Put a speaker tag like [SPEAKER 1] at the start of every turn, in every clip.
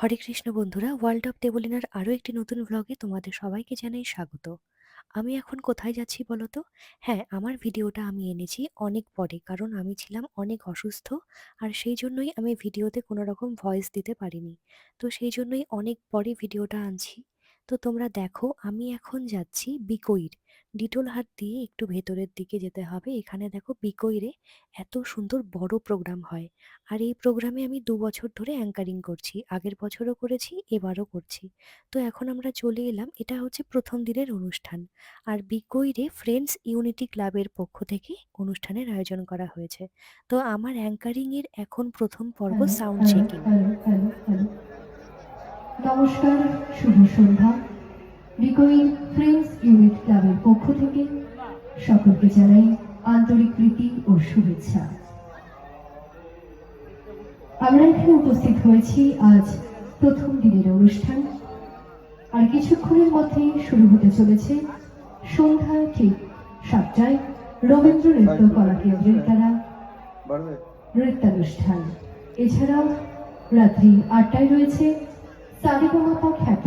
[SPEAKER 1] হরে কৃষ্ণ বন্ধুরা, world of টেবলিনার আরও একটি নতুন ভ্লগে তোমাদের সবাইকে জানাই স্বাগত। আমি এখন কোথায় যাচ্ছি বলো তো? হ্যাঁ, আমার ভিডিওটা আমি এনেছি অনেক পরে, কারণ আমি ছিলাম অনেক অসুস্থ। আর সেই জন্যই আমি ভিডিওতে কোনো রকম ভয়েস দিতে পারিনি। তো সেই জন্যই অনেক পরে ভিডিওটা আনছি। তো তোমরা দেখো, আমি এখন যাচ্ছি বিকইর। ডিটোলহাট দিয়ে একটু ভেতরের দিকে যেতে হবে। এখানে দেখো বিকইরে এত সুন্দর বড় প্রোগ্রাম হয়। আর এই প্রোগ্রামে আমি ২ বছর ধরে অ্যাঙ্কারিং করছি। আগের বছরও করেছি, এবারও করছি। তো এখন আমরা চলে এলাম, এটা হচ্ছে ১ম দিনের অনুষ্ঠান। আর বিকইরে ফ্রেন্ডস ইউনিটি ক্লাবের পক্ষ থেকে অনুষ্ঠানের আয়োজন করা হয়েছে। তো আমার অ্যাঙ্কারিং এর এখন ১ম পর্ব
[SPEAKER 2] hello,
[SPEAKER 1] sound
[SPEAKER 2] hello,
[SPEAKER 1] checking.
[SPEAKER 2] Hello, hello, hello. নমস্কার, শুভ সন্ধ্যা। বিকোয়ি ফ্রেন্ডস ইউনিট ক্লাবের পক্ষ থেকে সকলকে জানাই আন্তরিক প্রীতি ও শুভেচ্ছা। আমরা এখানে উপস্থিত হয়েছি আজ প্রথম দিনের অনুষ্ঠান। আর কিছুক্ষণের মধ্যেই শুরু হতে চলেছে সন্ধ্যা ঠিক ৭টায় রবীন্দ্র নৃত্য কলা কেন্দ্রের দ্বারা নৃত্যানুষ্ঠান। এছাড়াও রাত্রি ৮টায় রয়েছে সারেগামাপা খ্যাত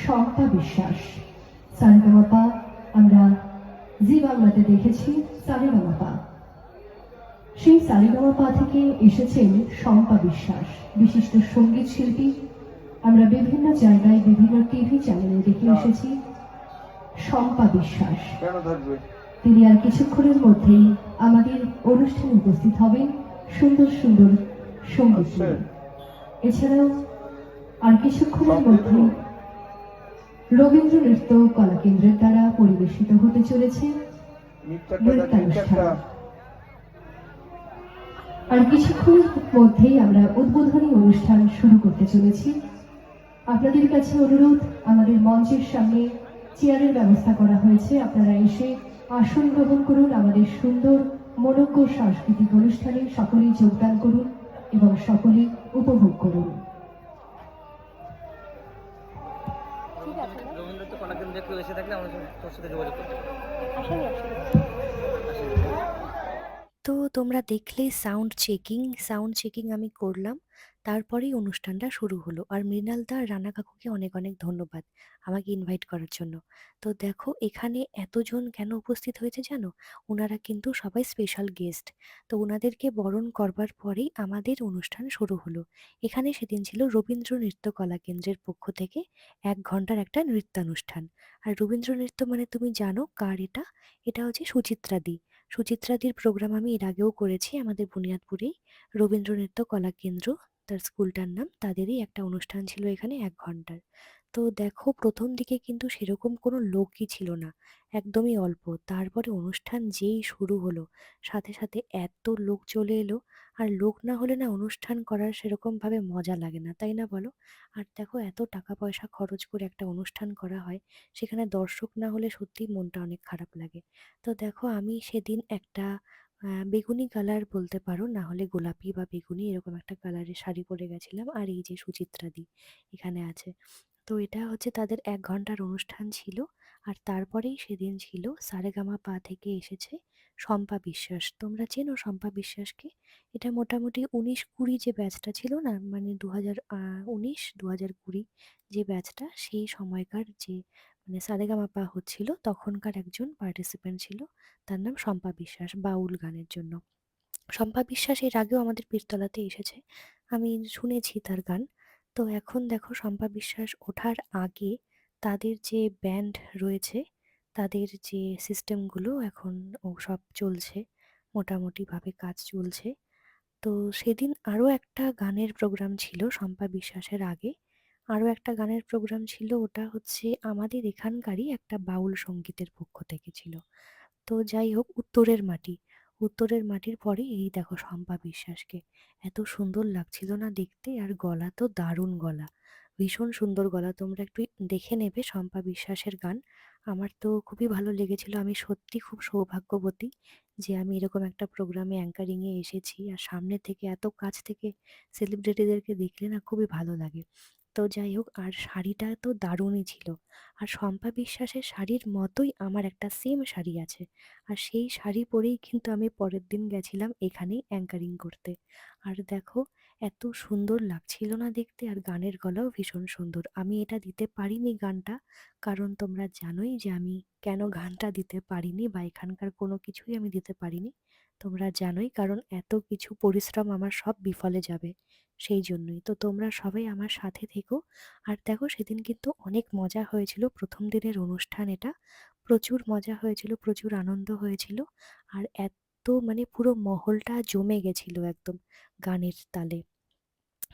[SPEAKER 2] শম্পা বিশ্বাস। সারেগামাপা আমরা জি বাংলাতে দেখেছি সারেগামাপা। সেই সারেগামাপা থেকে এসেছেন শম্পা বিশ্বাস, বিশিষ্ট সঙ্গীত শিল্পী। আমরা বিভিন্ন জায়গায় বিভিন্ন টিভি চ্যানেলে দেখে এসেছি শম্পা বিশ্বাস। তিনি আর কিছুক্ষণের মধ্যেই আমাদের অনুষ্ঠানে উপস্থিত হবেন সুন্দর সুন্দর সঙ্গীত নিয়ে। এছাড়াও আর কিছুক্ষণের মধ্যেই রবীন্দ্র নৃত্য কলা কেন্দ্রের দ্বারা পরিবেশিত হতে চলেছে নৃত্যানুষ্ঠান। আর কিছুক্ষণের মধ্যেই আমরা উদ্বোধনী অনুষ্ঠান শুরু করতে চলেছি। আপনাদের কাছে অনুরোধ, আমাদের মঞ্চের সামনে চেয়ারের ব্যবস্থা করা হয়েছে। আপনারা এসে আসন গ্রহণ করুন। আমাদের সুন্দর মনোজ্ঞ সাংস্কৃতিক অনুষ্ঠানে সকলেই যোগদান করুন এবং সকলেই উপভোগ করুন।
[SPEAKER 3] রবীন্দ্র কলা কেন্দ্রে কেউ এসে থাকলে আমাদের তোর সাথে যোগাযোগ করতে পারো।
[SPEAKER 1] তো তোমরা দেখলে সাউন্ড চেকিং আমি করলাম। তারপরেই অনুষ্ঠানটা শুরু হলো। আর মৃণালদা আর রানা কাকুকে অনেক অনেক ধন্যবাদ আমাকে ইনভাইট করার জন্য। তো দেখো এখানে এতজন কেন উপস্থিত হয়েছে জানো? ওনারা কিন্তু সবাই স্পেশাল গেস্ট। তো ওনাদেরকে বরণ করবার পরেই আমাদের অনুষ্ঠান শুরু হলো। এখানে সেদিন ছিল রবীন্দ্র নৃত্য কলা কেন্দ্রের পক্ষ থেকে ১ ঘন্টার একটা নৃত্যানুষ্ঠান। আর রবীন্দ্র নৃত্য মানে তুমি জানো কার এটা? এটা হচ্ছে সুচিত্রাদি। সুচিত্রাদির প্রোগ্রাম আমি এর আগেও করেছি আমাদের বুনিয়াদপুরেই। রবীন্দ্র নৃত্য কলা কেন্দ্র, তার স্কুলটার নাম, তাদেরই একটা অনুষ্ঠান ছিল এখানে ১ ঘন্টার। তো দেখো ১ম দিকে কিন্তু সেরকম কোনো লোকই ছিল না, একদমই অল্প। তারপরে অনুষ্ঠান যেই শুরু হলো, সাথে সাথে এত লোক চলে এলো। আর লোক না হলে না অনুষ্ঠান করার সেরকমভাবে মজা লাগে না, তাই না বলো? আর দেখো এত টাকা পয়সা খরচ করে একটা অনুষ্ঠান করা হয়, সেখানে দর্শক না হলে সত্যিই মনটা অনেক খারাপ লাগে। তো দেখো আমি সেদিন একটা বেগুনি কালার বলতে পারো, না হলে গোলাপি বা বেগুনি এরকম একটা কালারের শাড়ি পরে গেছিলাম। আর এই যে সুচিত্রাদি এখানে আছে। তো এটা হচ্ছে তাদের ১ ঘন্টার অনুষ্ঠান ছিল। আর তারপরেই সেদিন ছিল সারেগামাপা থেকে এসেছে শম্পা বিশ্বাস। তোমরা চেনো শম্পা বিশ্বাসকে? এটা মোটামুটি ১৯-২০ যে ব্যাচটা ছিল না, মানে ২০১৯-২০২০ যে ব্যাচটা, সেই সময়কার যে মানে সারেগামাপা হচ্ছিল তখনকার একজন পার্টিসিপেন্ট ছিল। তার নাম শম্পা বিশ্বাস, বাউল গানের জন্য। শম্পা বিশ্বাস এর আগেও আমাদের পীরতলাতে এসেছে, আমি শুনেছি তার গান। তো এখন দেখো শম্পা বিশ্বাস ওঠার আগে তাদের যে ব্যান্ড রয়েছে, তাদের যে সিস্টেমগুলো এখন ও সব চলছে, মোটামুটিভাবে কাজ চলছে। তো সেদিন আরও একটা গানের প্রোগ্রাম ছিল শম্পা বিশ্বাসের আগে। আরও একটা গানের প্রোগ্রাম ছিল, ওটা হচ্ছে আমাদের এখানকারই একটা বাউল সঙ্গীতের পক্ষ থেকে ছিল। তো যাই হোক, উত্তরের মাটি। উত্তরের মাটির পরে এই দেখো শম্পা বিশ্বাসকে। এত সুন্দর লাগছিল না দেখতে, আর গলা তো দারুণ গলা, ভীষণ সুন্দর গলা। তোমরা একটু দেখে নেবে শম্পা বিশ্বাসের গান। আমার তো খুবই ভালো লেগেছিল। আমি সত্যি খুব সৌভাগ্যবতী যে আমি এরকম একটা প্রোগ্রামে অ্যাঙ্কারিংয়ে এসেছি। আর সামনে থেকে এত কাছ থেকে সেলিব্রিটিদেরকে দেখলে না খুবই ভালো লাগে। তো যাই হোক, আর শাড়িটা তো দারুণই ছিল। আর শম্পা বিশ্বাসের শাড়ির মতোই আমার একটা সেম শাড়ি আছে। আর সেই শাড়ি পরেই কিন্তু আমি পরের দিন গেছিলাম এখানেই অ্যাঙ্কারিং করতে। আর দেখো এত সুন্দর লাগছিল না দেখতে, আর গানের গলাও ভীষণ সুন্দর। আমি এটা দিতে পারিনি গানটা, কারণ তোমরা জানোই যে আমি কেন গানটা দিতে পারিনি বা এখানকার কোনো কিছুই আমি দিতে পারিনি। তোমরা জানোই, কারণ এত কিছু পরিশ্রম আমার সব বিফলে যাবে, সেই জন্যই। তো তোমরা সবাই আমার সাথে থেকো। আর দেখো সেদিন কিন্তু অনেক মজা হয়েছিল, প্রথম দিনের অনুষ্ঠান এটা। প্রচুর মজা হয়েছিল, প্রচুর আনন্দ হয়েছিল। আর এত মানে পুরো মহলটা জমে গেছিল একদম গানের তালে।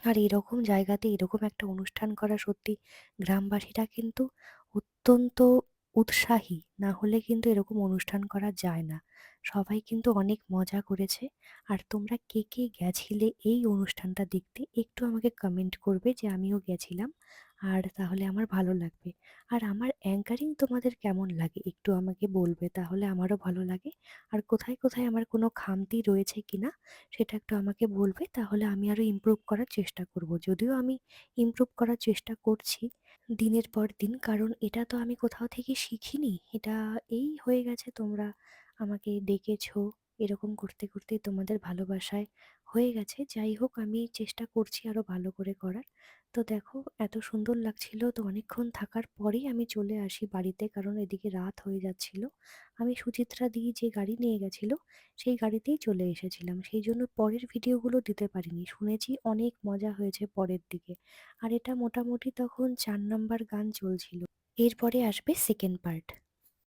[SPEAKER 1] আর এরকম জায়গাতে এরকম একটা অনুষ্ঠান করা সত্যি, গ্রামবাসীরা কিন্তু অত্যন্ত উৎসাহী, না হলে কিন্তু এরকম অনুষ্ঠান করা যায় না। সবাই কিন্তু অনেক মজা করেছে। আর তোমরা কে কে গেছিলে এই অনুষ্ঠানটা দেখতে একটু আমাকে কমেন্ট করবে যে আমিও গেছিলাম, আর তাহলে আমার ভালো লাগবে। আর আমার অ্যাঙ্কারিং তোমাদের কেমন লাগে একটু আমাকে বলবে, তাহলে আমারও ভালো লাগে। আর কোথায় কোথায় আমার কোনো খামতি রয়েছে কিনা সেটা একটু আমাকে বলবে, তাহলে আমি আরো ইমপ্রুভ করার চেষ্টা করব। যদিও আমি ইমপ্রুভ করার চেষ্টা করছি দিনের পর দিন, কারণ এটা তো আমি কোথাও থেকে শিখিনি। এটা এই হয়ে গেছে, তোমরা আমাকে ডেকেছো, এরকম করতে করতেই তোমাদের ভালোবাসায় হয়ে গেছে। যাই হোক, আমি চেষ্টা করছি আরো ভালো করে করার। তো দেখো এত সুন্দর লাগছিল, তো অনেকক্ষণ থাকার পরেই আমি চলে আসি বাড়িতে, কারণ এদিকে রাত হয়ে যাচ্ছিল। আমি সুচিত্রা দি যে গাড়ি নিয়ে গেছিল সেই গাড়িতেই চলে এসেছিলাম, সেই জন্য পরের ভিডিওগুলো দিতে পারিনি। শুনেছি অনেক মজা হয়েছে পরের দিকে। আর এটা মোটামুটি তখন 4 নাম্বার গান চলছিল, এরপরে আসবে সেকেন্ড পার্ট।